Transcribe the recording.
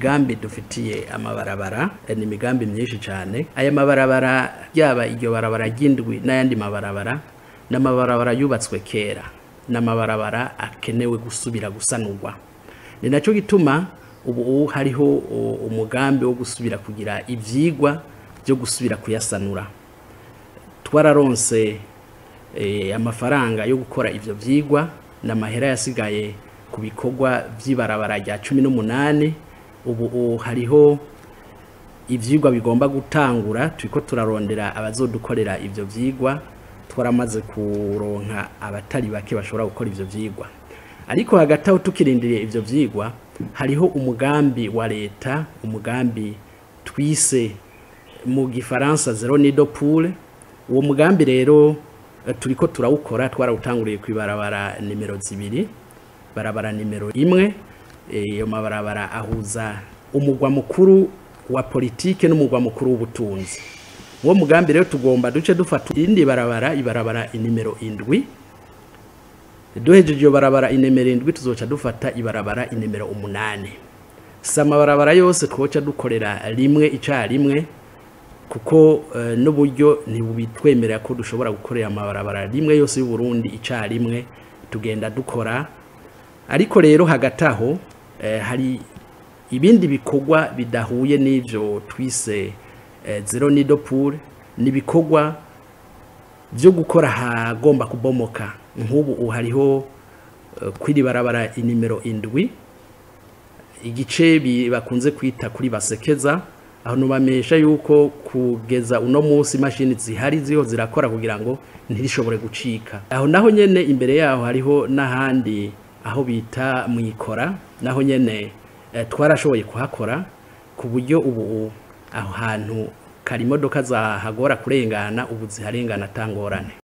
imigambi dufitiye amabarabara ni imigambi myinshi cyane. Aya mabarabara yaba iryo barabara ry'indwi n'ayandi mabarabara n'amabarabara yubatswe kera n'amabarabara akenewe gusubira gusanurwa. Ni nacyo gituma ubu hariho umugambi wo gusubira kugira ivyigwa byo gusubira kuyasanura. Twararonse amafaranga yo gukora ivyo vyigwa n'amahera yasigaye ku bikorwa vy'ibarabara rya 18. Ubu hariho ivyigwa bigomba gutangura, turiko turarondera abazodukorera ivyo vyigwa. Twaramaze kuronka abatari bake bashobora gukora ivyo vyigwa, ariko hagati aho tukirindiriye ivyo vyigwa hariho umugambi wa leta, umugambi twise mu gifaransa zero nido pool. Uwo mugambi rero turiko turawukora, twarawutanguriye kwibarabara nimero 2, barabara nimero 1. Iyo mabarabara ahuza umugwa mukuru wa politike n'umugwa mukuru w'ubutunzi. Uwo mugambi rero tugomba duce dufata indi barabara, ibarabara nimero 7. Duhejeje iyo barabara nimero 7 tuzoca dufata ibarabara nimero 8. Sama barabara yose twoca dukorera rimwe icarimwe, kuko n'uburyo ntibubitwemerera ko dushobora gukorera amabarabara rimwe yose y'u Burundi icarimwe, tugenda dukora. Ariko rero hagati aho hari ibindi bikorwa bidahuye n'ivyo twise zero nido pool, nibikorwa byo gukora hagomba kubomoka. Nk'ubu hariho kwiri barabara nimero 7 igice bakunze kwita kuri Basekeza, aho nubamesha yuko kugeza uno munsi mashini zihari ziho zirakora kugira ngo ntirishobore gucika. Aho naho nyene imbere yaho hariho n'ahandi aho bita Mwikora, naho nyene twarashoboye kuhakora ku buryo ubu aho hantu kari imodoka zahagora kurengana, ubu ziharengana tangorane.